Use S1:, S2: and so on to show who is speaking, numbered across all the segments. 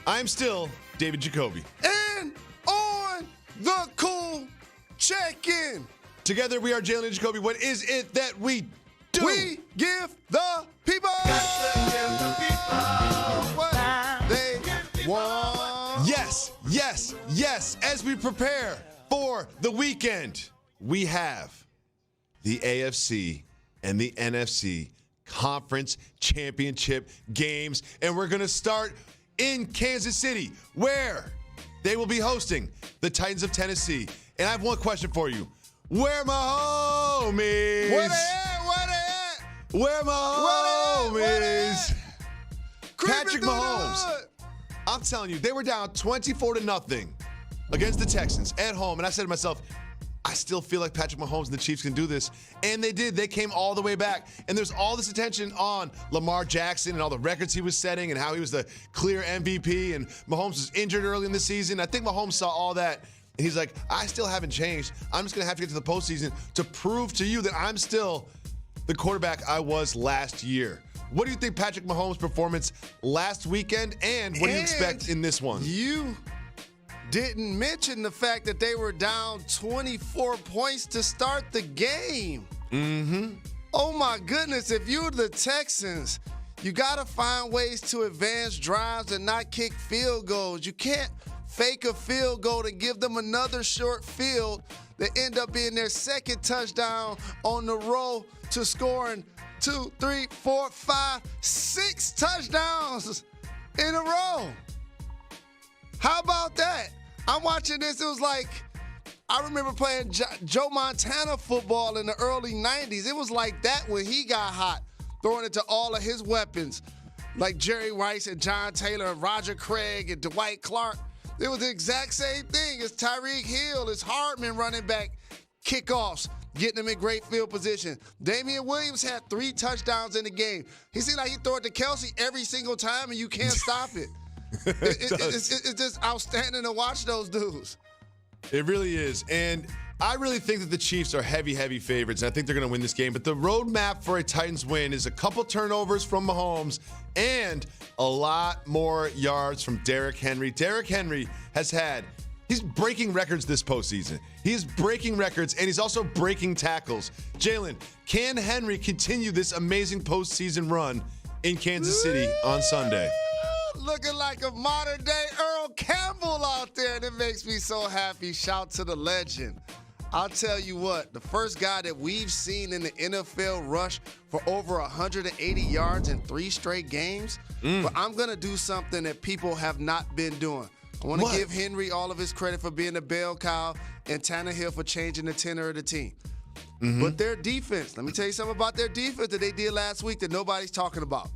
S1: I'm still David Jacoby.
S2: And on the cool check-in.
S1: Together we are Jalen Jacoby. What is it that we do?
S2: We give the people what they want.
S1: Yes. As we prepare for the weekend, we have the AFC and the NFC Conference Championship games. And we're going to start in Kansas City, where they will be hosting the Titans of Tennessee. And I have one question for you. Where my homies?
S2: Where they at?
S1: Where my homies? Patrick Mahomes. I'm telling you, they were down 24-0 against the Texans at home. And I said to myself, I still feel like Patrick Mahomes and the Chiefs can do this. And they did. They came all the way back. And there's all this attention on Lamar Jackson and all the records he was setting and how he was the clear MVP. And Mahomes was injured early in the season. I think Mahomes saw all that. And he's like, I still haven't changed. I'm just going to have to get to the postseason to prove to you that I'm still the quarterback I was last year. What do you think Patrick Mahomes' performance last weekend, and what do you expect in this one?
S2: You didn't mention the fact that they were down 24 points to start the game.
S1: Mm-hmm.
S2: Oh, my goodness. If you're the Texans, you got to find ways to advance drives and not kick field goals. You can't fake a field goal to give them another short field that end up being their second touchdown on the roll to scoring 2, 3, 4, 5, 6 touchdowns in a row. How about that? I'm watching this. It was like, I remember playing Joe Montana football in the early 90s. It was like that when he got hot, throwing it to all of his weapons, like Jerry Rice and John Taylor and Roger Craig and Dwight Clark. It was the exact same thing. It's Tyreek Hill, it's Hardman running back kickoffs, getting them in great field position. Damian Williams had 3 touchdowns in the game. He seemed like he throw it to Kelsey every single time, and you can't stop it. It's just outstanding to watch those dudes.
S1: It really is. And I really think that the Chiefs are heavy favorites, and I think they're going to win this game. But the roadmap for a Titans win is a couple turnovers from Mahomes and a lot more yards from Derrick Henry. Derrick Henry he's breaking records this postseason. He's breaking records, and he's also breaking tackles. Jalen, can Henry continue this amazing postseason run in Kansas City on Sunday?
S2: Looking like a modern-day Earl Campbell out there, and it makes me so happy. Shout to the legend. I'll tell you what, the first guy that we've seen in the NFL rush for over 180 yards in 3 straight games, but I'm going to do something that people have not been doing. I want to give Henry all of his credit for being a bell cow and Tannehill for changing the tenor of the team. Mm-hmm. But their defense, let me tell you something about their defense that they did last week that nobody's talking about.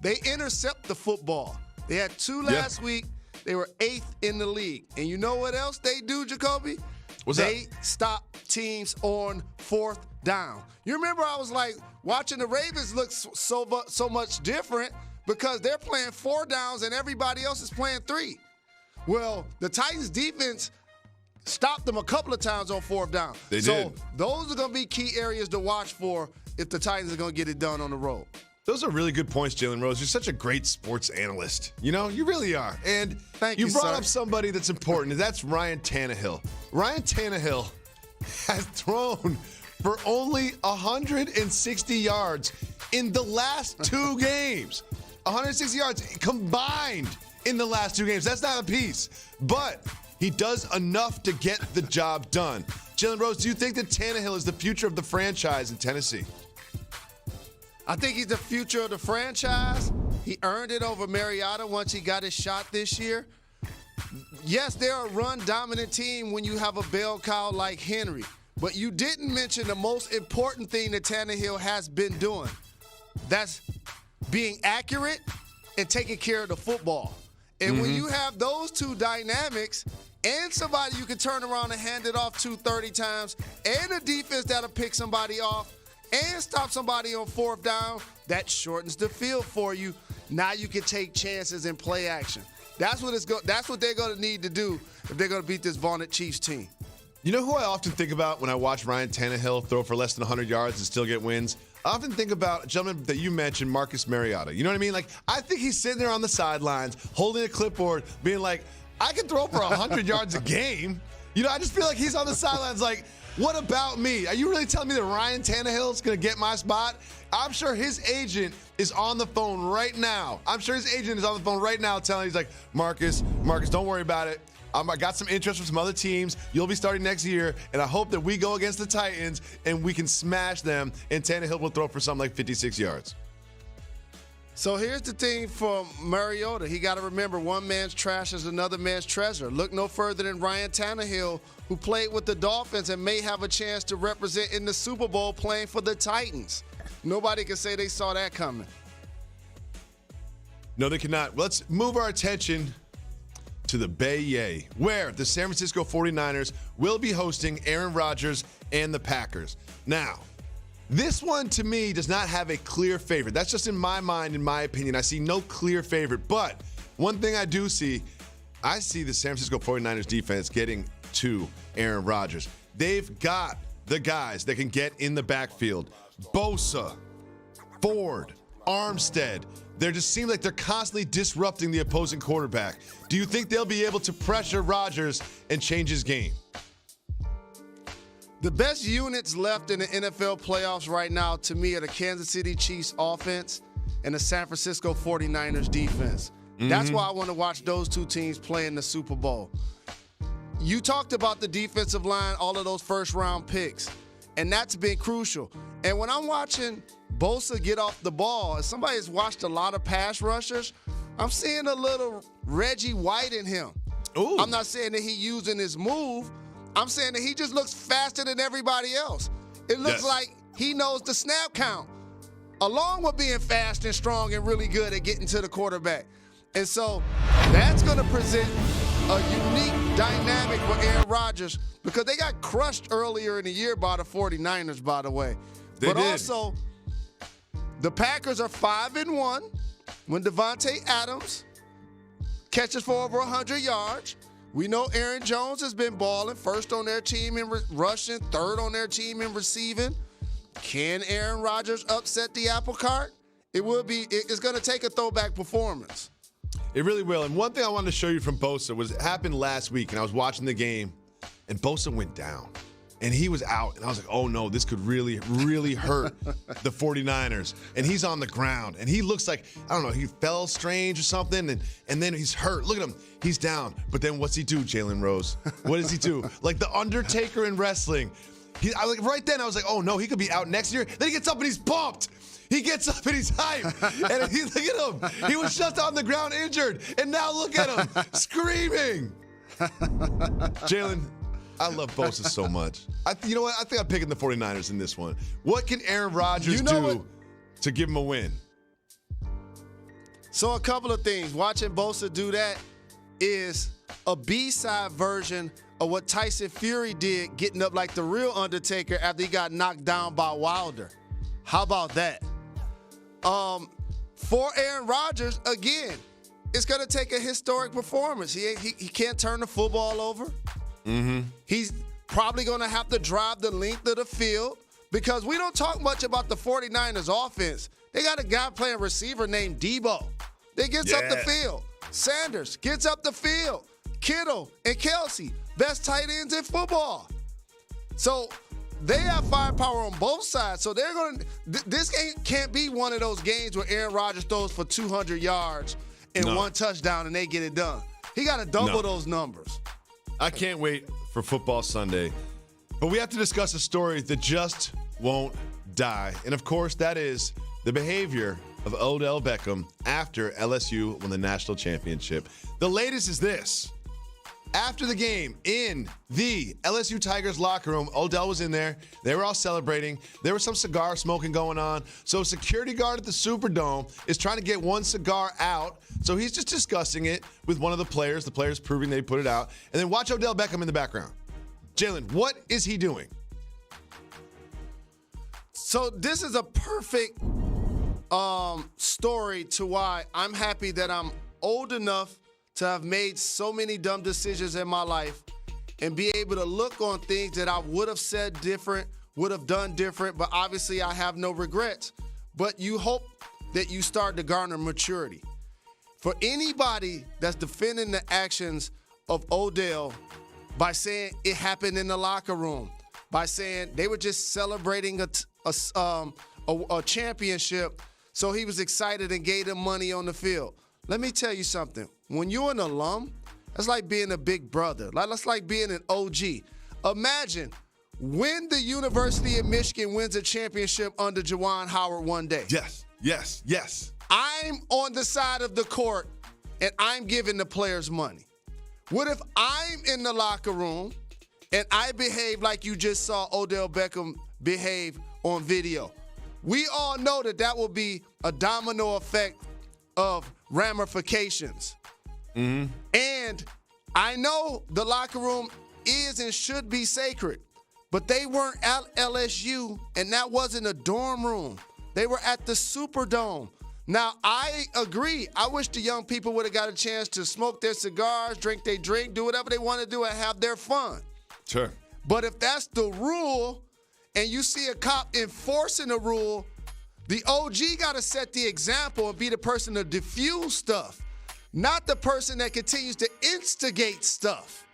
S2: They intercept the football. They had 2 last week. They were 8th in the league. And you know what else they do, Jacoby? They stop teams on 4th down. You remember I was like, watching the Ravens look so much different because they're playing 4 downs and everybody else is playing 3. Well, the Titans defense stopped them a couple of times on 4th down.
S1: They did.
S2: So those are going to be key areas to watch for if the Titans are going to get it done on the road.
S1: Those are really good points, Jalen Rose. You're such a great sports analyst. You know, you really are. And
S2: Thank you,
S1: brought
S2: sir.
S1: up somebody that's important, and that's Ryan Tannehill. Ryan Tannehill has thrown for only 160 yards in the last 2 games. 160 yards combined in the last 2 games. That's not a piece. But he does enough to get the job done. Jalen Rose, do you think that Tannehill is the future of the franchise in Tennessee?
S2: I think he's the future of the franchise. He earned it over Mariota once he got his shot this year. Yes, they're a run-dominant team when you have a bell cow like Henry. But you didn't mention the most important thing that Tannehill has been doing. That's being accurate and taking care of the football. And when you have those 2 dynamics and somebody you can turn around and hand it off to 30 times and a defense that'll pick somebody off and stop somebody on 4th down, that shortens the field for you. Now you can take chances and play action. That's what they're going to need to do if they're going to beat this vaunted Chiefs team.
S1: You know who I often think about when I watch Ryan Tannehill throw for less than 100 yards and still get wins? I often think about a gentleman that you mentioned, Marcus Mariota. You know what I mean? Like, I think he's sitting there on the sidelines, holding a clipboard, being like, I can throw for 100 yards a game. You know, I just feel like he's on the sidelines like, what about me? Are you really telling me that Ryan Tannehill's going to get my spot? I'm sure his agent is on the phone right now. Telling he's like, Marcus, don't worry about it. I got some interest from some other teams. You'll be starting next year, and I hope that we go against the Titans and we can smash them, and Tannehill will throw for something like 56 yards.
S2: So here's the thing for Mariota. He got to remember, one man's trash is another man's treasure. Look no further than Ryan Tannehill, who played with the Dolphins and may have a chance to represent in the Super Bowl playing for the Titans. Nobody can say they saw that coming.
S1: No, they cannot. Let's move our attention to the Bay, where the San Francisco 49ers will be hosting Aaron Rodgers and the Packers. Now, this one, to me, does not have a clear favorite. That's just in my mind, in my opinion. I see no clear favorite. But one thing I do see, I see the San Francisco 49ers defense getting to Aaron Rodgers. They've got the guys that can get in the backfield. Bosa, Ford, Armstead. They just seem like they're constantly disrupting the opposing quarterback. Do you think they'll be able to pressure Rodgers and change his game?
S2: The best units left in the NFL playoffs right now, to me, are the Kansas City Chiefs offense and the San Francisco 49ers defense. That's why I want to watch those two teams play in the Super Bowl. You talked about the defensive line, all of those first-round picks, and that's been crucial. And when I'm watching Bosa get off the ball, as somebody has watched a lot of pass rushers, I'm seeing a little Reggie White in him.
S1: Ooh.
S2: I'm not saying that he's using his move. I'm saying that he just looks faster than everybody else. It looks like he knows the snap count, along with being fast and strong and really good at getting to the quarterback. And so that's going to present a unique dynamic for Aaron Rodgers, because they got crushed earlier in the year by the 49ers, by the way.
S1: They did.
S2: Also, the Packers are 5-1 when Devontae Adams catches for over 100 yards. We know Aaron Jones has been balling, first on their team in rushing, third on their team in receiving. Can Aaron Rodgers upset the apple cart? It's going to take a throwback performance.
S1: It really will. And one thing I wanted to show you from Bosa was it happened last week, and I was watching the game, and Bosa went down. And he was out, and I was like, oh, no, this could really, really hurt the 49ers. And he's on the ground, and he looks like, I don't know, he fell strange or something, and then he's hurt. Look at him. He's down. But then what's he do, Jalen Rose? What does he do? Like the Undertaker in wrestling. Right then, I was like, oh, no, he could be out next year. Then he gets up, and he's pumped. He gets up and he's hyped. And look at him. He was just on the ground injured. And now look at him screaming. Jalen, I love Bosa so much. You know what? I think I'm picking the 49ers in this one. What can Aaron Rodgers do to give him a win?
S2: So a couple of things. Watching Bosa do that is a B-side version of what Tyson Fury did, getting up like the real Undertaker after he got knocked down by Wilder. How about that? For Aaron Rodgers, again, it's going to take a historic performance. He can't turn the football over. He's probably going to have to drive the length of the field, because we don't talk much about the 49ers offense. They got a guy playing receiver named Debo. They gets up the field. Sanders gets up the field. Kittle and Kelsey, best tight ends in football. So they have firepower on both sides. So they're going to this game can't be one of those games where Aaron Rodgers throws for 200 yards and one touchdown and they get it done. He got to double those numbers.
S1: I can't wait for football Sunday. But we have to discuss a story that just won't die. And, of course, that is the behavior of Odell Beckham after LSU won the national championship. The latest is this. After the game, in the LSU Tigers locker room, Odell was in there. They were all celebrating. There was some cigar smoking going on. So a security guard at the Superdome is trying to get one cigar out. So he's just discussing it with one of the players proving they put it out. And then watch Odell Beckham in the background. Jalen, what is he doing?
S2: So this is a perfect story to why I'm happy that I'm old enough to have made so many dumb decisions in my life and be able to look on things that I would have said different, would have done different, but obviously I have no regrets. But you hope that you start to garner maturity. For anybody that's defending the actions of Odell by saying it happened in the locker room, by saying they were just celebrating a championship, so he was excited and gave them money on the field. Let me tell you something. When you're an alum, that's like being a big brother. That's like being an OG. Imagine when the University of Michigan wins a championship under Juwan Howard one day.
S1: Yes.
S2: I'm on the side of the court, and I'm giving the players money. What if I'm in the locker room, and I behave like you just saw Odell Beckham behave on video? We all know that will be a domino effect of ramifications. Mm-hmm. And I know the locker room is and should be sacred, but they weren't at LSU, and that wasn't a dorm room. They were at the Superdome. Now, I agree. I wish the young people would have got a chance to smoke their cigars, drink their drink, do whatever they want to do, and have their fun.
S1: Sure.
S2: But if that's the rule, and you see a cop enforcing the rule, the OG got to set the example and be the person to diffuse stuff, not the person that continues to instigate stuff.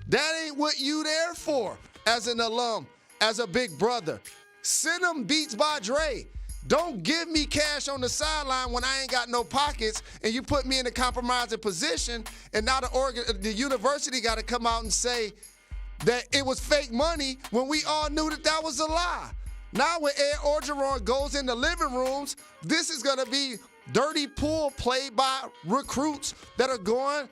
S2: That ain't what you there for as an alum, as a big brother. Send them Beats by Dre. Don't give me cash on the sideline when I ain't got no pockets, and you put me in a compromising position, and now the university got to come out and say that it was fake money when we all knew that was a lie. Now when Ed Orgeron goes in the living rooms, this is going to be dirty pool played by recruits that are going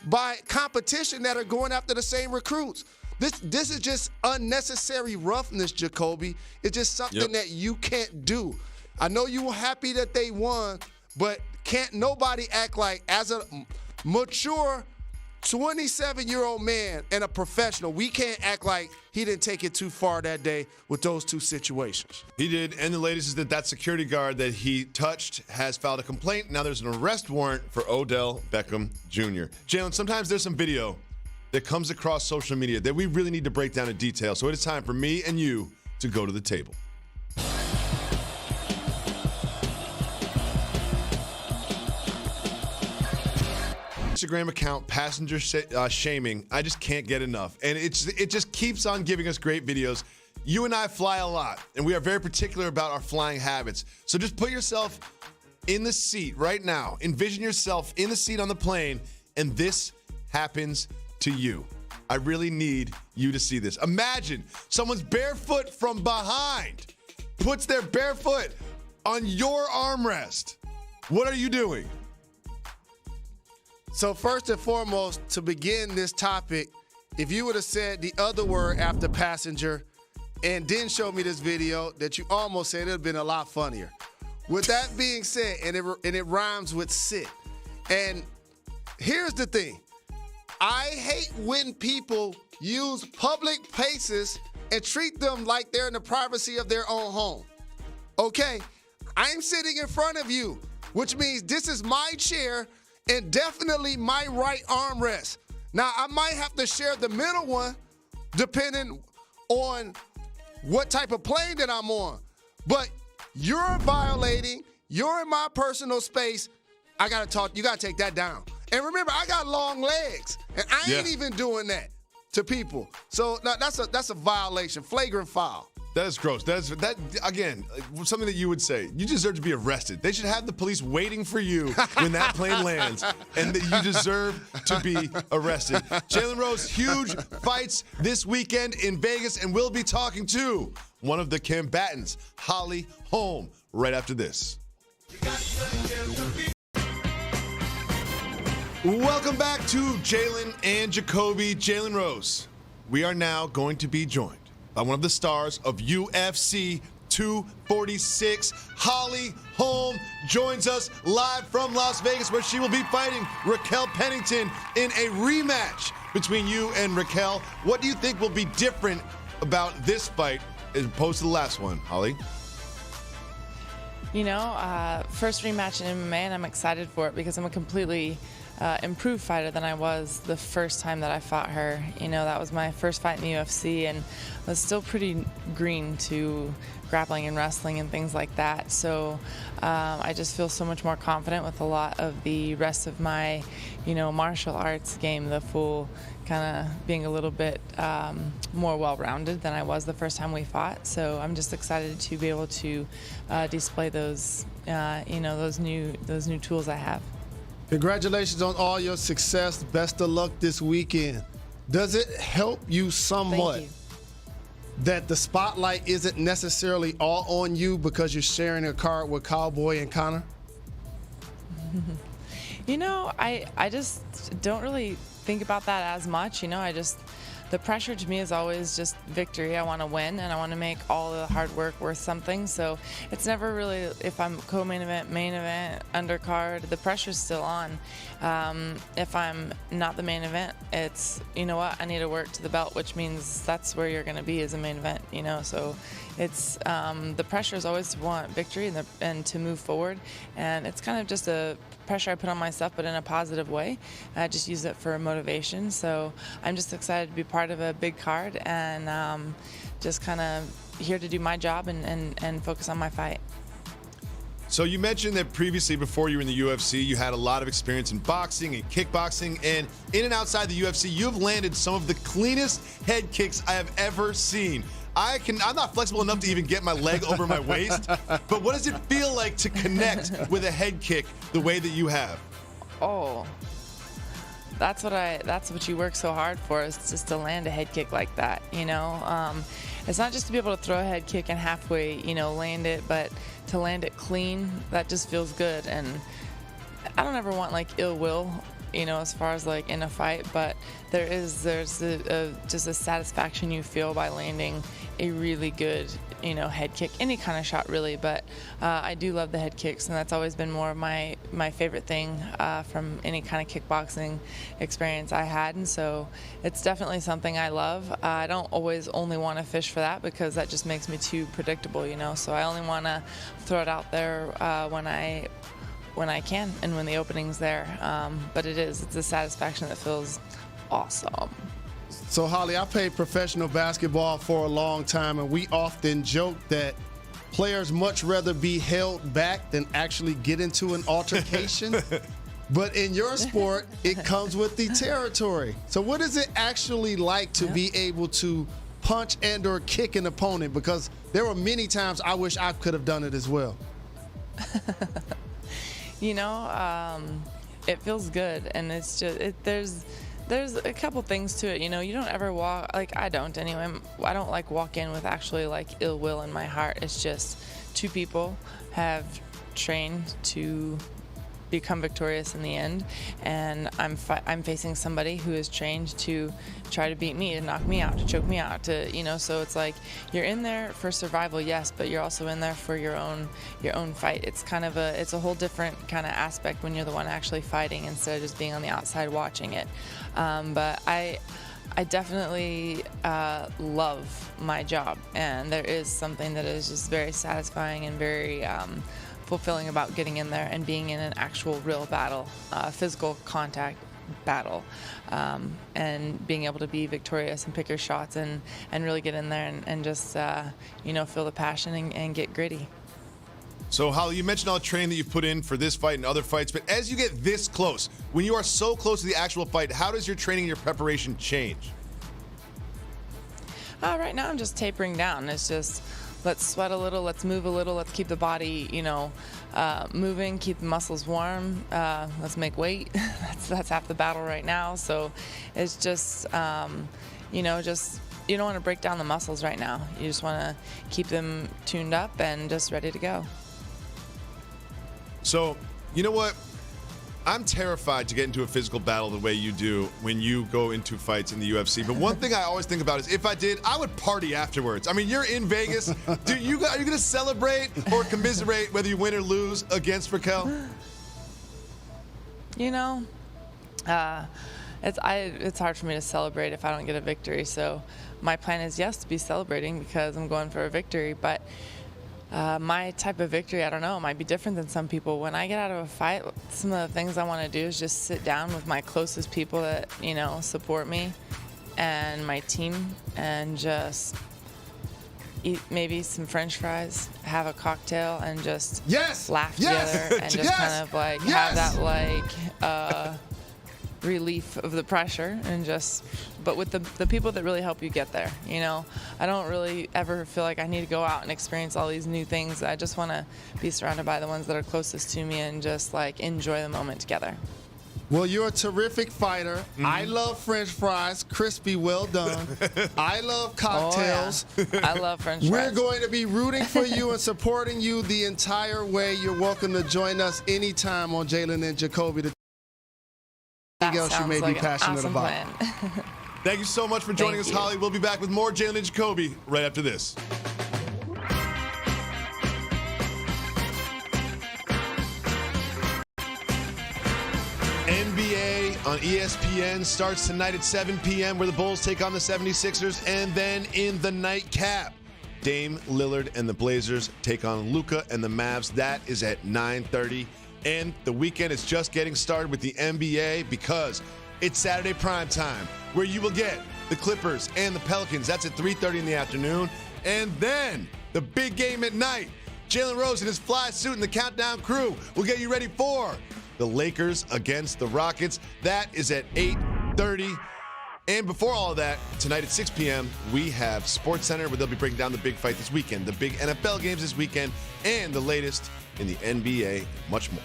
S2: by competition that are going after the same recruits. This is just unnecessary roughness, Jacoby. It's just something that you can't do. I know you were happy that they won, but can't nobody act like, as a mature 27-year-old man and a professional, we can't act like he didn't take it too far that day with those two situations.
S1: He did, and the latest is that security guard that he touched has filed a complaint. Now there's an arrest warrant for Odell Beckham Jr. Jalen, sometimes there's some video that comes across social media that we really need to break down in detail. So it is time for me and you to go to the table. Instagram account, passenger shaming. I just can't get enough. And it just keeps on giving us great videos. You and I fly a lot, and we are very particular about our flying habits. So just put yourself in the seat right now. Envision yourself in the seat on the plane, and this happens to you. I really need you to see this. Imagine someone's barefoot from behind, puts their bare foot on your armrest. What are you doing?
S2: So first and foremost, to begin this topic, if you would have said the other word after passenger and didn't show me this video that you almost said, it would have been a lot funnier. With that being said, and it rhymes with sit. And here's the thing. I hate when people use public places and treat them like they're in the privacy of their own home. Okay, I'm sitting in front of you, which means this is my chair and definitely my right armrest. Now, I might have to share the middle one depending on what type of plane that I'm on. But you're violating, you're in my personal space. I gotta talk, you gotta take that down. And remember, I got long legs, and I ain't even doing that to people. So that's a violation, flagrant foul.
S1: That is gross. That again, something that you would say. You deserve to be arrested. They should have the police waiting for you when that plane lands, and that you deserve to be arrested. Jalen Rose, huge fights this weekend in Vegas, and we'll be talking to one of the combatants, Holly Holm, right after this. Welcome back to Jalen and Jacoby. Jalen Rose, we are now going to be joined by one of the stars of UFC 246. Holly Holm joins us live from Las Vegas, where she will be fighting Raquel Pennington in a rematch between you and Raquel. What do you think will be different about this fight as opposed to the last one, Holly?
S3: You know, first rematch in MMA, and I'm excited for it because I'm a completely improved fighter than I was the first time that I fought her. That was my first fight in the UFC, and I was still pretty green to grappling and wrestling and things like that. So I just feel so much more confident with a lot of the rest of my, martial arts game, the full kind of being a little bit more well-rounded than I was the first time we fought. So I'm just excited to be able to display those, those new tools I have.
S2: Congratulations on all your success. Best of luck this weekend. Does it help you somewhat
S3: Thank you.
S2: that the spotlight isn't necessarily all on you because you're sharing a card with Cowboy and Connor?
S3: I just don't really think about that as much. The pressure to me is always just victory. I want to win, and I want to make all the hard work worth something. So it's never really, if I'm co-main event, main event, undercard, the pressure's still on. If I'm not the main event, it's, I need to work to the belt, which means that's where you're going to be as a main event, So it's, the pressure is always to want victory and to move forward. And it's kind of just a pressure I put on myself, but in a positive way. I just use it for motivation. So I'm just excited to be part of a big card, and just kind of here to do my job and focus on my fight.
S1: So you mentioned that previously, before you were in the UFC, you had a lot of experience in boxing and kickboxing, and in and outside the UFC, you've landed some of the cleanest head kicks I have ever seen. I'm not flexible enough to even get my leg over my waist, but what does it feel like to connect with a head kick the way that you have?
S3: Oh, that's what you work so hard for, is just to land a head kick like that. It's not just to be able to throw a head kick and halfway, land it, but to land it clean, that just feels good. And I don't ever want ill will, as far as in a fight, but there's just a satisfaction you feel by landing a really good, head kick, any kind of shot really, but I do love the head kicks, and that's always been more of my favorite thing from any kind of kickboxing experience I had, and so it's definitely something I love. I don't always only want to fish for that, because that just makes me too predictable, so I only want to throw it out there when I can and when the opening's there, but it's a satisfaction that feels awesome.
S2: So, Holly, I played professional basketball for a long time, and we often joke that players much rather be held back than actually get into an altercation. But in your sport, it comes with the territory. So what is it actually like to be able to punch and or kick an opponent? Because there were many times I wish I could have done it as well.
S3: It feels good, and it's just there's a couple things to it. You don't ever walk, I don't anyway. I don't walk in with actually ill will in my heart. It's just two people have trained to become victorious in the end, and I'm facing somebody who is trained to try to beat me, to knock me out, to choke me out, so it's you're in there for survival, yes, but you're also in there for your own fight. It's kind of it's a whole different kind of aspect when you're the one actually fighting instead of just being on the outside watching it. But I definitely love my job, and there is something that is just very satisfying and very fulfilling about getting in there and being in an actual real battle, physical contact battle, and being able to be victorious and pick your shots and really get in there and just feel the passion and get gritty.
S1: So, Holly, you mentioned all the training that you've put in for this fight and other fights, but as you get this close, when you are so close to the actual fight, how does your training and your preparation change?
S3: Right now I'm just tapering down. It's just, let's sweat a little, let's move a little, let's keep the body, moving, keep the muscles warm, let's make weight. That's half the battle right now. So it's just, you don't want to break down the muscles right now. You just want to keep them tuned up and just ready to go.
S1: So, you know what? I'm terrified to get into a physical battle the way you do when you go into fights in the UFC. But one thing I always think about is if I did, I would party afterwards. I mean, you're in Vegas. Are you going to celebrate or commiserate whether you win or lose against Raquel?
S3: It's hard for me to celebrate if I don't get a victory. So my plan is, yes, to be celebrating because I'm going for a victory. But my type of victory, I don't know, it might be different than some people. When I get out of a fight, some of the things I want to do is just sit down with my closest people that, support me and my team and just eat maybe some French fries, have a cocktail, and just laugh together and just kind of have that relief of the pressure and but with the people that really help you get there. I don't really ever feel like I need to go out and experience all these new things. I just want to be surrounded by the ones that are closest to me and just enjoy the moment together.
S2: Well, you're a terrific fighter. Mm-hmm. I love French fries, crispy, well done. I love cocktails.
S3: Oh, yeah. I love French fries.
S2: We're going to be rooting for you and supporting you the entire way. You're welcome to join us anytime on Jalen and Jacoby. Anything else you may be passionate about.
S1: Thank you so much for joining us, Holly. We'll be back with more Jalen and Jacoby right after this. NBA on ESPN starts tonight at 7 p.m. where the Bulls take on the 76ers, and then in the nightcap, Dame Lillard and the Blazers take on Luka and the Mavs. That is at 9:30. And the weekend is just getting started with the NBA because it's Saturday prime time, where you will get the Clippers and the Pelicans. That's at 3:30 in the afternoon. And then the big game at night. Jalen Rose in his fly suit and the Countdown crew will get you ready for the Lakers against the Rockets. That is at 8:30. And before all of that, tonight at 6 p.m., we have SportsCenter, where they'll be breaking down the big fight this weekend, the big NFL games this weekend, and the latest in the NBA, much more.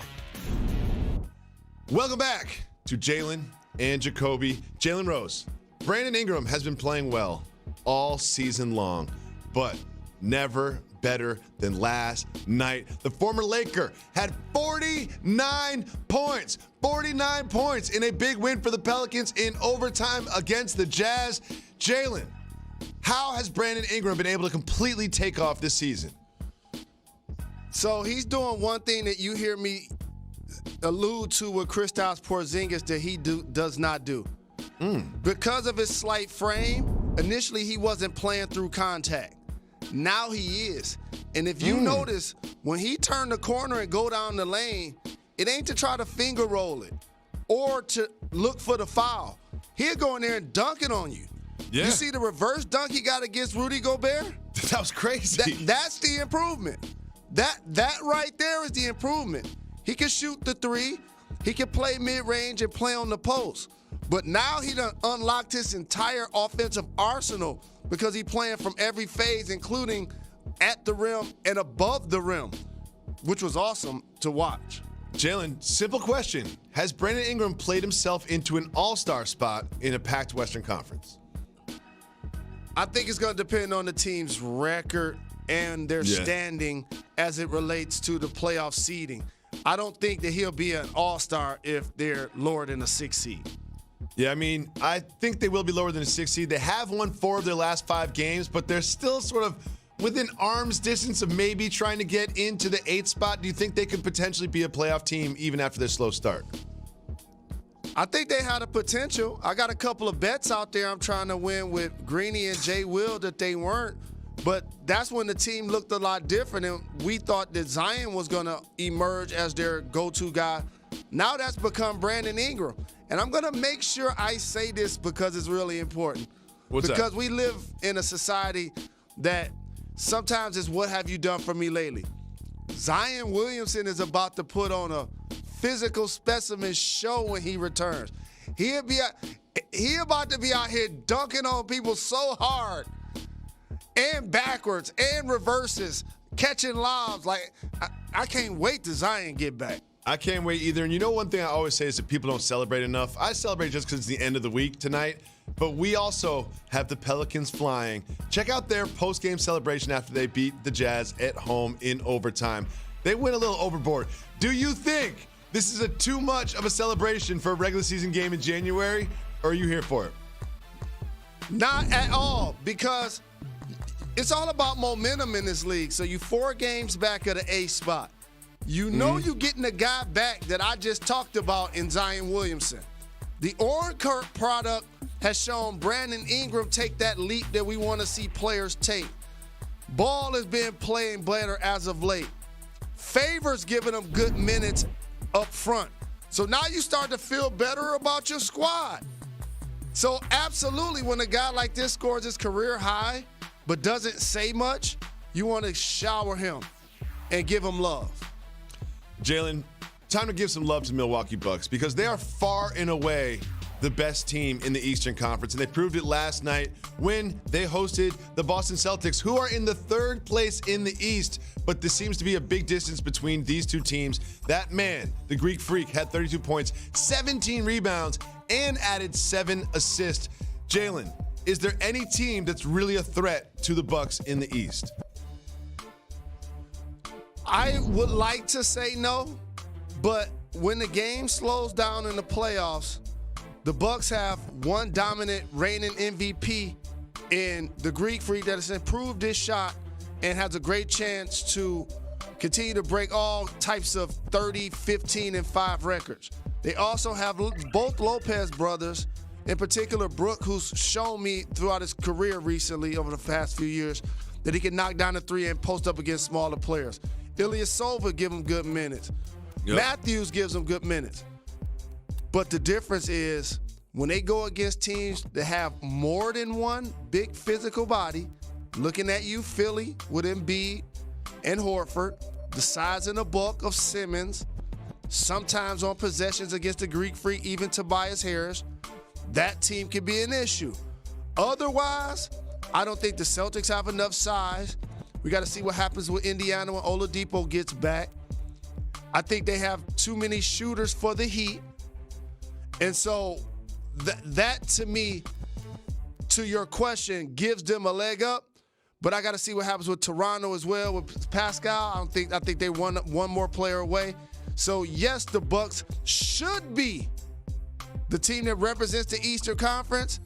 S1: Welcome back to Jalen and Jacoby. Jalen Rose. Brandon Ingram has been playing well all season long, but never better than last night. The former Laker had 49 points. 49 points in a big win for the Pelicans in overtime against the Jazz. Jalen, how has Brandon Ingram been able to completely take off this season?
S2: So he's doing one thing that you hear me allude to with Kristaps Porzingis that he does not do. Because of his slight frame, initially he wasn't playing through contact. Now he is. And if you notice, when he turned the corner and go down the lane, it ain't to try to finger roll it or to look for the foul. He'll go in there and dunk it on you. Yeah. You see the reverse dunk he got against Rudy Gobert?
S1: That was crazy.
S2: That's the improvement. That right there is the improvement. He can shoot the three. He can play mid-range and play on the post. But now he done unlocked his entire offensive arsenal because he's playing from every phase, including at the rim and above the rim, which was awesome to watch.
S1: Jalen, simple question. Has Brandon Ingram played himself into an all-star spot in a packed Western Conference?
S2: I think it's going to depend on the team's record and their standing as it relates to the playoff seeding. I don't think that he'll be an all-star if they're lower than a 6 seed.
S1: Yeah, I mean, I think they will be lower than a 6 seed. They have won 4 of their last 5 games, but they're still sort of within arm's distance of maybe trying to get into the 8th spot. Do you think they could potentially be a playoff team even after their slow start?
S2: I think they had a potential. I got a couple of bets out there I'm trying to win with Greeny and Jay Will that they weren't. But that's when the team looked a lot different, and we thought that Zion was going to emerge as their go-to guy. Now that's become Brandon Ingram. And I'm going to make sure I say this because it's really important. Because we live in a society that sometimes is what have you done for me lately? Zion Williamson is about to put on a physical specimen show when he returns. He about to be out here dunking on people so hard and backwards and reverses, catching lobs. Like, I can't wait till Zion get back.
S1: I can't wait either. And you know, one thing I always say is that people don't celebrate enough. I celebrate just because it's the end of the week tonight. But we also have the Pelicans flying. Check out their post-game celebration after they beat the Jazz at home in overtime. They went a little overboard. Do you think this is too much of a celebration for a regular season game in January? Or are you here for it?
S2: Not at all, because it's all about momentum in this league. So you 4 games back at the A spot. You know you're getting a guy back that I just talked about in Zion Williamson. The Orange Kirk product has shown Brandon Ingram take that leap that we want to see players take. Ball has been playing better as of late. Favors giving them good minutes up front. So now you start to feel better about your squad. So absolutely, when a guy like this scores his career high but doesn't say much, you want to shower him and give him love.
S1: Jalen, time to give some love to the Milwaukee Bucks because they are far and away the best team in the Eastern Conference, and they proved it last night when they hosted the Boston Celtics, who are in the third place in the East, but there seems to be a big distance between these two teams. That man, the Greek Freak, had 32 points, 17 rebounds, and added 7 assists. Jalen, is there any team that's really a threat to the Bucks in the East?
S2: I would like to say no, but when the game slows down in the playoffs, the Bucks have one dominant reigning MVP in the Greek Freak that has improved his shot and has a great chance to continue to break all types of 30, 15, and 5 records. They also have both Lopez brothers, in particular Brook, who's shown me throughout his career recently over the past few years that he can knock down a 3 and post up against smaller players. Ilyasova give him good minutes.
S1: Yep.
S2: Matthews gives him good minutes. But the difference is when they go against teams that have more than one big physical body, looking at you, Philly, with Embiid and Horford, the size and the bulk of Simmons, sometimes on possessions against the Greek Freak, even Tobias Harris, that team can be an issue. Otherwise, I don't think the Celtics have enough size. We got to see what happens with Indiana when Oladipo gets back. I think they have too many shooters for the Heat. And so that to me, to your question, gives them a leg up. But I got to see what happens with Toronto as well with Pascal. I think they one more player away. So yes, the Bucks should be the team that represents the Eastern Conference,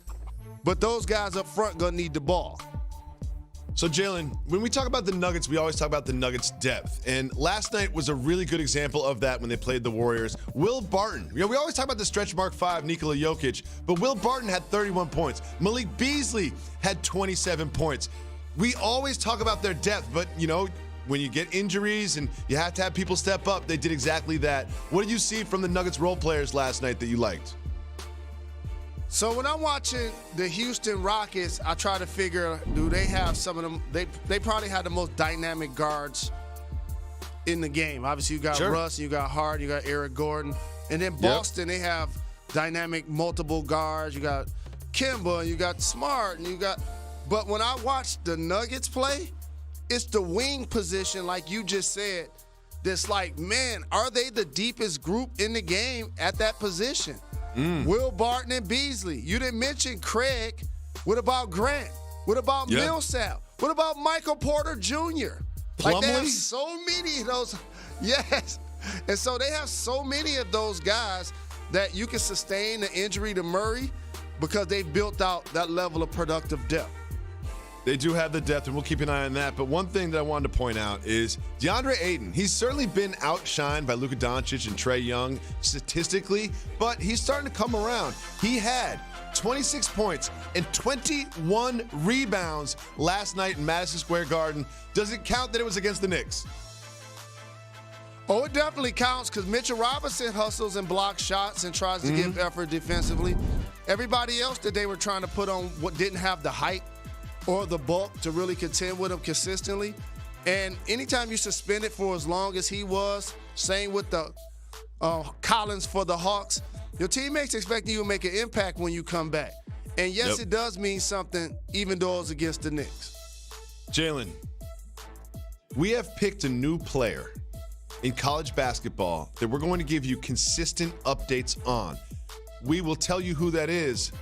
S2: but those guys up front gonna need the ball.
S1: So, Jalen, when we talk about the Nuggets, we always talk about the Nuggets' depth. And last night was a really good example of that when they played the Warriors. Will Barton, we always talk about the stretch mark 5, Nikola Jokic, but Will Barton had 31 points. Malik Beasley had 27 points. We always talk about their depth, but, when you get injuries and you have to have people step up, they did exactly that. What did you see from the Nuggets role players last night that you liked?
S2: So when I'm watching the Houston Rockets, I try to figure, do they have some of them? They probably had the most dynamic guards in the game. Obviously, you got
S1: Sure.
S2: Russ, you got Hart, you got Eric Gordon. And then Boston, They have dynamic multiple guards. You got Kemba, you got Smart, and you got – but when I watch the Nuggets play, it's the wing position, like you just said, that's like, man, are they the deepest group in the game at that position? Will Barton and Beasley. You didn't mention Craig. What about Grant? What about Millsap? What about Michael Porter Jr.? Like they have so many of those. Yes. And so they have so many of those guys that you can sustain the injury to Murray because they've built out that level of productive depth.
S1: They do have the depth, and we'll keep an eye on that. But one thing that I wanted to point out is DeAndre Ayton. He's certainly been outshined by Luka Doncic and Trae Young statistically, but he's starting to come around. He had 26 points and 21 rebounds last night in Madison Square Garden. Does it count that it was against the Knicks?
S2: Oh, it definitely counts because Mitchell Robinson hustles and blocks shots and tries to give effort defensively. Everybody else that they were trying to put on what didn't have the height or the bulk to really contend with him consistently. And anytime you suspend it for as long as he was, same with the Collins for the Hawks, your teammates expecting you to make an impact when you come back. And yes, it does mean something, even though it's against the Knicks.
S1: Jalen, we have picked a new player in college basketball that we're going to give you consistent updates on. We will tell you who that is.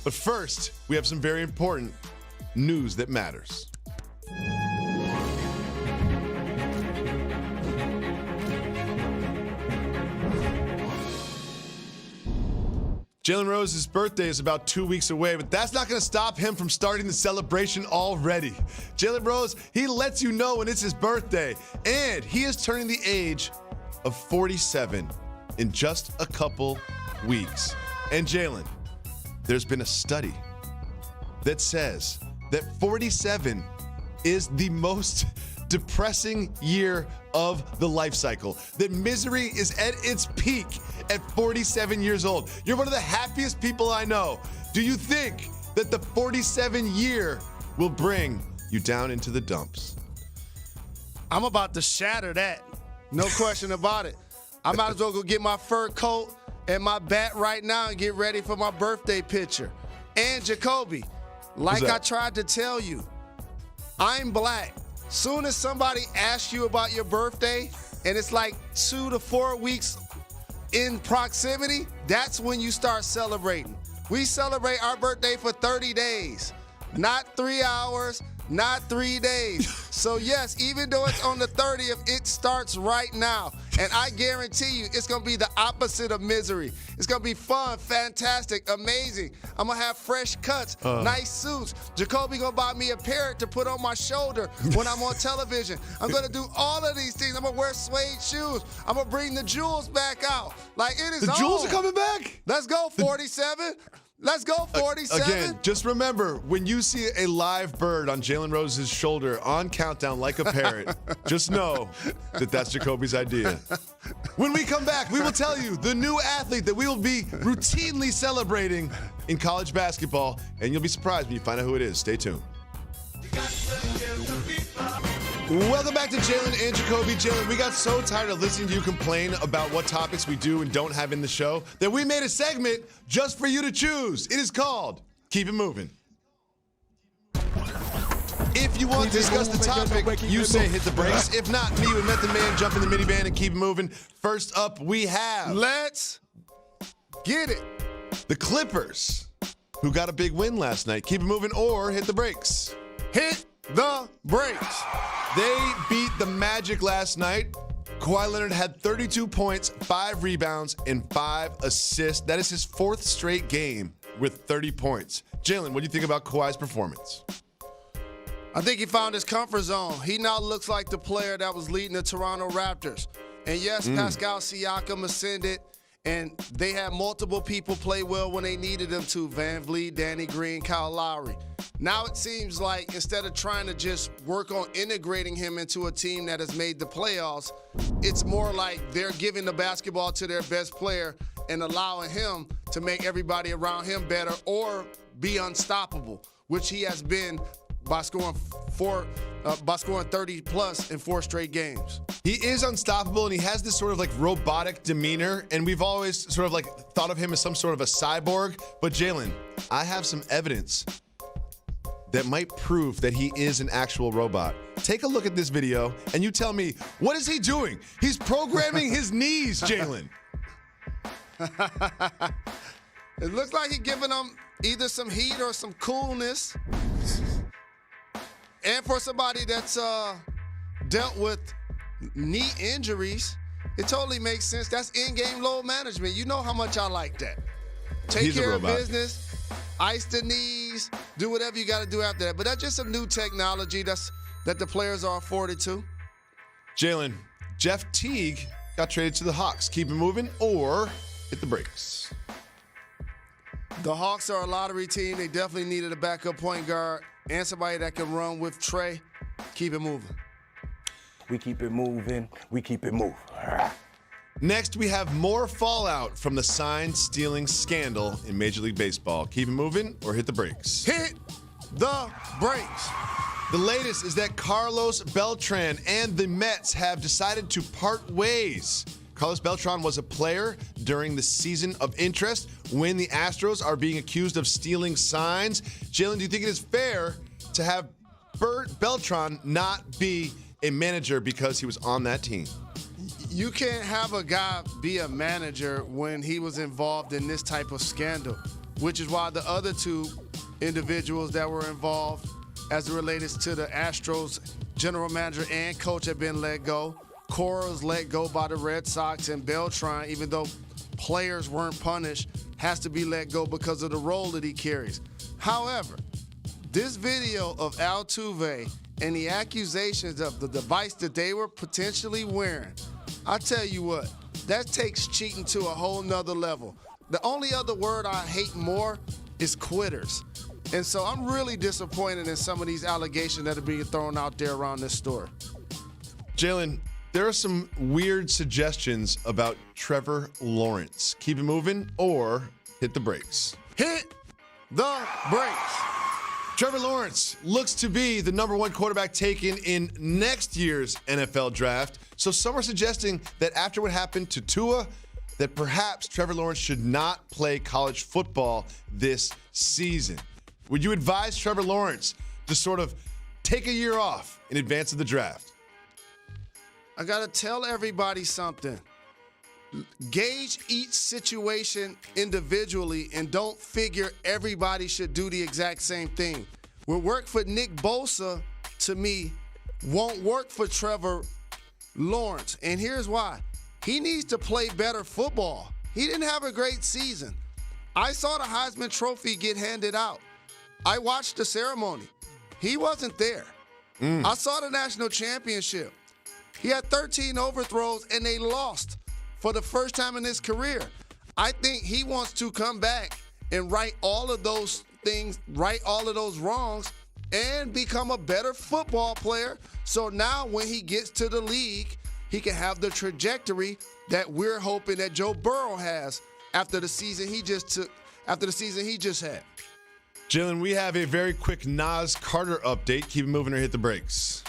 S1: But first, we have some very important news that matters. Jalen Rose's birthday is about 2 weeks away, but that's not going to stop him from starting the celebration already. Jalen Rose, he lets you know when it's his birthday, and he is turning the age of 47 in just a couple weeks. And Jalen, there's been a study that says that 47 is the most depressing year of the life cycle. That misery is at its peak at 47 years old. You're one of the happiest people I know. Do you think that the 47 year will bring you down into the dumps?
S2: I'm about to shatter that. No question about it. I might as well go get my fur coat and my bat right now and get ready for my birthday picture. And Jacoby, like I tried to tell you, I'm black. Soon as somebody asks you about your birthday and it's like 2 to 4 weeks in proximity, that's when you start celebrating. We celebrate our birthday for 30 days, not 3 hours, not 3 days. So yes, even though it's on the 30th, it starts right now. And I guarantee you, it's gonna be the opposite of misery. It's gonna be fun, fantastic, amazing. I'm gonna have fresh cuts, nice suits. Jacoby gonna buy me a parrot to put on my shoulder when I'm on television. I'm gonna do all of these things. I'm gonna wear suede shoes. I'm gonna bring the jewels back out. Like it is
S1: The jewels are coming back?
S2: Let's go, 47. Let's go, 47.
S1: Again, just remember, when you see a live bird on Jalen Rose's shoulder on countdown like a parrot, just know that that's Jacoby's idea. When we come back, we will tell you the new athlete that we will be routinely celebrating in college basketball, and you'll be surprised when you find out who it is. Stay tuned. Welcome back to Jalen and Jacoby. Jalen, we got so tired of listening to you complain about what topics we do and don't have in the show that we made a segment just for you to choose. It is called Keep It Moving. If you want to discuss the topic, you say hit the brakes. If not, me and Method Man jump in the minivan and keep it moving. First up, we have...
S2: Let's get it.
S1: The Clippers, who got a big win last night. Keep it moving or hit the brakes.
S2: Hit the brakes.
S1: They beat the Magic last night. Kawhi Leonard had 32 points, 5 rebounds, and 5 assists. That is his 4th straight game with 30 points. Jalen, what do you think about Kawhi's performance?
S2: I think he found his comfort zone. He now looks like the player that was leading the Toronto Raptors. And yes, Pascal Siakam ascended, and they had multiple people play well when they needed them to. Van Vliet, Danny Green, Kyle Lowry. Now it seems like instead of trying to just work on integrating him into a team that has made the playoffs, it's more like they're giving the basketball to their best player and allowing him to make everybody around him better or be unstoppable, which he has been by scoring 30 plus in 4 straight games.
S1: He is unstoppable, and he has this sort of like robotic demeanor, and we've always sort of like thought of him as some sort of a cyborg. But Jalen, I have some evidence that might prove that he is an actual robot. Take a look at this video, and you tell me, what is he doing? He's programming his knees, Jalen.
S2: It looks like he's giving them either some heat or some coolness. And for somebody that's dealt with knee injuries, it totally makes sense. That's in-game load management. You know how much I like that. Take care of business, ice the knees, do whatever you got to do after that. But that's just some new technology that the players are afforded to.
S1: Jalen, Jeff Teague got traded to the Hawks. Keep it moving or hit the brakes.
S2: The Hawks are a lottery team. They definitely needed a backup point guard and somebody that can run with Trey. Keep it moving.
S4: We keep it moving. We keep it moving.
S1: Next, we have more fallout from the sign-stealing scandal in Major League Baseball. Keep it moving or hit the brakes.
S2: Hit the brakes.
S1: The latest is that Carlos Beltran and the Mets have decided to part ways. Carlos Beltran was a player during the season of interest when the Astros are being accused of stealing signs. Jalen, do you think it is fair to have Beltran not be a manager because he was on that team?
S2: You can't have a guy be a manager when he was involved in this type of scandal, which is why the other 2 individuals that were involved as it relates to the Astros general manager and coach have been let go. Cora was let go by the Red Sox, and Beltran, even though players weren't punished, has to be let go because of the role that he carries. However, this video of Altuve and the accusations of the device that they were potentially wearing, I tell you what, that takes cheating to a whole nother level. The only other word I hate more is quitters. And so I'm really disappointed in some of these allegations that are being thrown out there around this story.
S1: Jalen, there are some weird suggestions about Trevor Lawrence. Keep it moving or hit the brakes.
S2: Hit the brakes.
S1: Trevor Lawrence looks to be the number one quarterback taken in next year's NFL draft. So some are suggesting that after what happened to Tua, that perhaps Trevor Lawrence should not play college football this season. Would you advise Trevor Lawrence to sort of take a year off in advance of the draft?
S2: I got to tell everybody something. Gauge each situation individually and don't figure everybody should do the exact same thing. What worked for Nick Bosa, to me, won't work for Trevor Lawrence. And here's why. He needs to play better football. He didn't have a great season. I saw the Heisman Trophy get handed out. I watched the ceremony. He wasn't there. I saw the national championship. He had 13 overthrows, and they lost for the first time in his career. I think he wants to come back and right all of those things, right all of those wrongs, and become a better football player. So now when he gets to the league, he can have the trajectory that we're hoping that Joe Burrow has after the season he just had.
S1: Jalen, we have a very quick Nas Carter update. Keep it moving or hit the brakes.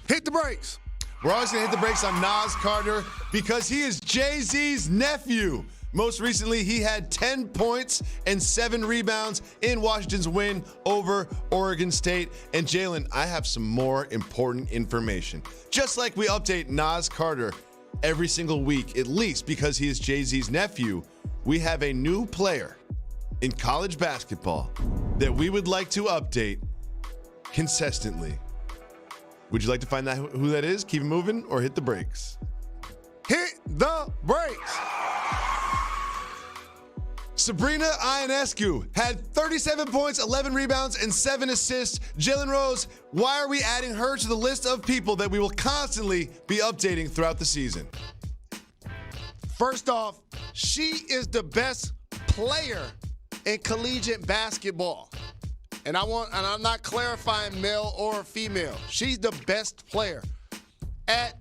S2: Hit the brakes.
S1: We're always going to hit the brakes on Nas Carter because he is Jay-Z's nephew. Most recently, he had 10 points and 7 rebounds in Washington's win over Oregon State. And Jalen, I have some more important information. Just like we update Nas Carter every single week, at least because he is Jay-Z's nephew, we have a new player in college basketball that we would like to update consistently. Would you like to find out who that is? Keep it moving or hit the brakes?
S2: Hit the brakes.
S1: Sabrina Ionescu had 37 points, 11 rebounds, and 7 assists. Jalen Rose, why are we adding her to the list of people that we will constantly be updating throughout the season?
S2: First off, she is the best player in collegiate basketball. And I'm not clarifying male or female. She's the best player. At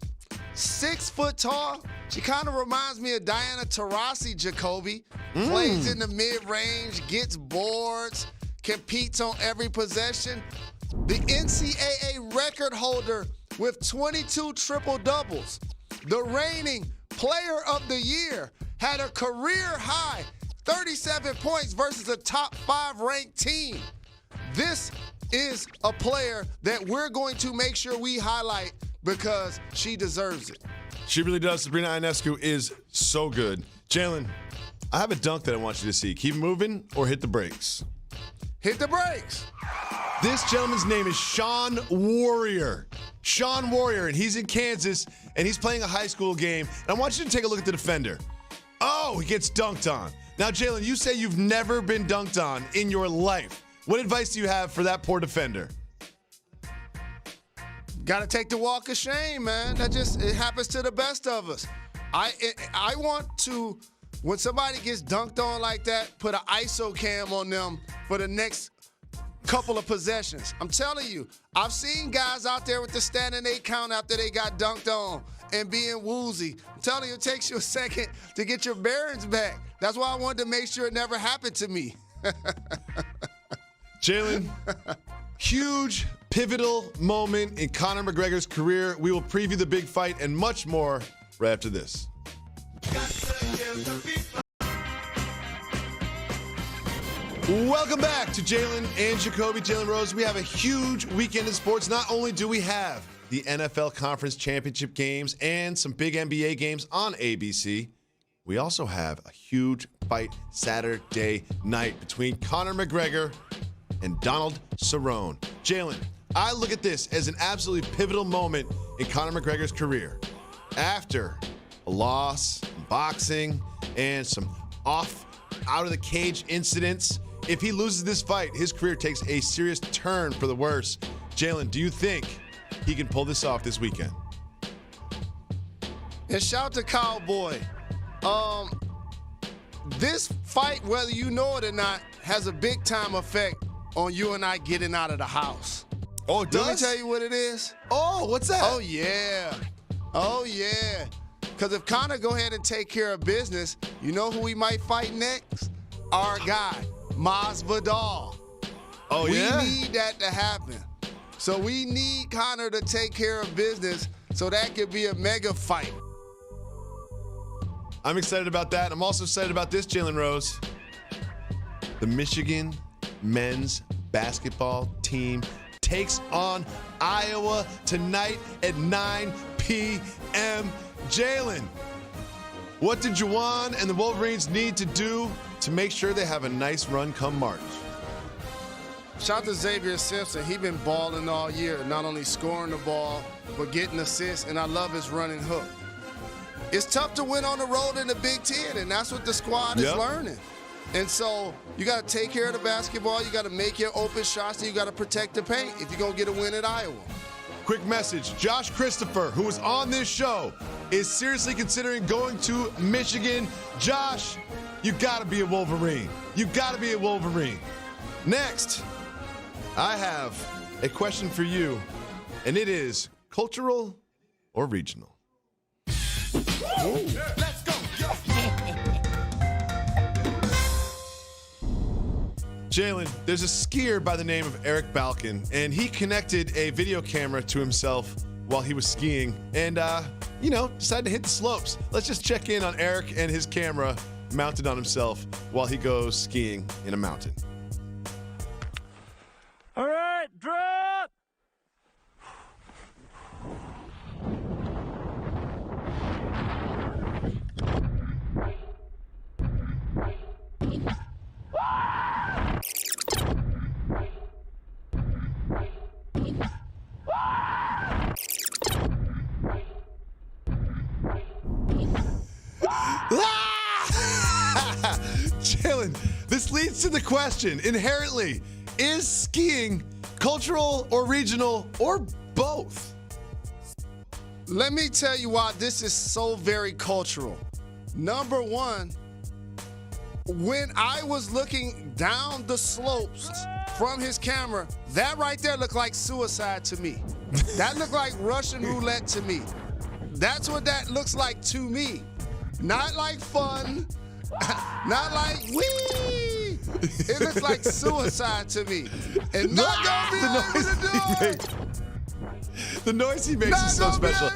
S2: 6 foot tall, she kind of reminds me of Diana Taurasi Jacoby. Plays in the mid-range, gets boards, competes on every possession. The NCAA record holder with 22 triple-doubles. The reigning player of the year had a career high 37 points versus a top 5 ranked team. This is a player that we're going to make sure we highlight because she deserves it.
S1: She really does. Sabrina Ionescu is so good. Jalen, I have a dunk that I want you to see. Keep moving or hit the brakes.
S2: Hit the brakes.
S1: This gentleman's name is Sean Warrior. Sean Warrior, and he's in Kansas, and he's playing a high school game. And I want you to take a look at the defender. Oh, he gets dunked on. Now, Jalen, you say you've never been dunked on in your life. What advice do you have for that poor defender?
S2: Got to take the walk of shame, man. It happens to the best of us. I want to, when somebody gets dunked on like that, put an ISO cam on them for the next couple of possessions. I'm telling you, I've seen guys out there with the standing 8 count after they got dunked on and being woozy. I'm telling you, it takes you a second to get your bearings back. That's why I wanted to make sure it never happened to me.
S1: Jalen, huge pivotal moment in Conor McGregor's career. We will preview the big fight and much more right after this. Welcome back to Jalen and Jacoby. Jalen Rose, we have a huge weekend in sports. Not only do we have the NFL Conference Championship games and some big NBA games on ABC, we also have a huge fight Saturday night between Conor McGregor and Donald Cerrone. Jalen, I look at this as an absolutely pivotal moment in Conor McGregor's career. After a loss in boxing and some out of the cage incidents, if he loses this fight, his career takes a serious turn for the worse. Jalen, do you think he can pull this off this weekend?
S2: And shout to Cowboy. This fight, whether you know it or not, has a big time effect on you and I getting out of the house.
S1: Oh, it does?
S2: Let me tell you what it is.
S1: Oh, what's that?
S2: Oh, yeah. Oh, yeah. Because if Conor go ahead and take care of business, you know who we might fight next? Our guy, Masvidal.
S1: Oh, yeah?
S2: We need that to happen. So we need Conor to take care of business so that could be a mega fight.
S1: I'm excited about that. I'm also excited about this, Jalen Rose. The Michigan men's basketball team takes on Iowa tonight at 9 p.m. Jalen, what did Juwan and the Wolverines need to do to make sure they have a nice run come March?
S2: Shout out to Xavier Simpson. He been balling all year, not only scoring the ball, but getting assists, and I love his running hook. It's tough to win on the road in the Big Ten, and that's what the squad is learning. And so you got to take care of the basketball. You got to make your open shots, and you got to protect the paint if you're going to get a win at Iowa.
S1: Quick message. Josh Christopher, who was on this show, is seriously considering going to Michigan. Josh, you got to be a Wolverine. You got to be a Wolverine. Next, I have a question for you, and it is cultural or regional?
S2: Let's go.
S1: Jalen, there's a skier by the name of Eric Balkin, and he connected a video camera to himself while he was skiing and, decided to hit the slopes. Let's just check in on Eric and his camera mounted on himself while he goes skiing in a mountain.
S5: All right, drop!
S1: Jalen, this leads to the question, inherently, is skiing cultural or regional or both?
S2: Let me tell you why this is so very cultural. Number one, when I was looking down the slopes from his camera, that right there looked like suicide to me. That looked like Russian roulette to me. That's what that looks like to me. Not like fun, not like wee. It looks like suicide to me. And not gonna be able to do it.
S1: The noise he makes is so special.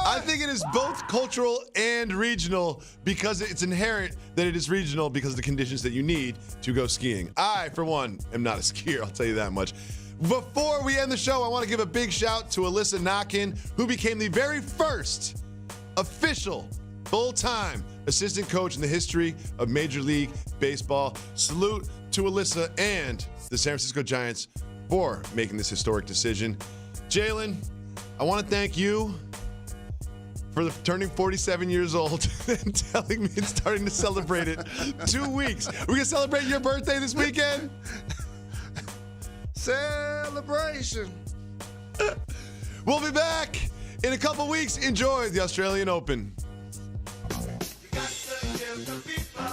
S1: I think it is both cultural and regional because it's inherent that it is regional because of the conditions that you need to go skiing. I, for one, am not a skier, I'll tell you that much. Before we end the show, I want to give a big shout to Alyssa Knockin, who became the very first official full-time assistant coach in the history of Major League Baseball. Salute to Alyssa and the San Francisco Giants for making this historic decision. Jalen, I want to thank you for turning 47 years old and telling me and starting to celebrate it. 2 weeks. We're going to celebrate your birthday this weekend?
S2: Celebration.
S1: We'll be back in a couple weeks. Enjoy the Australian Open.
S6: You got to give the people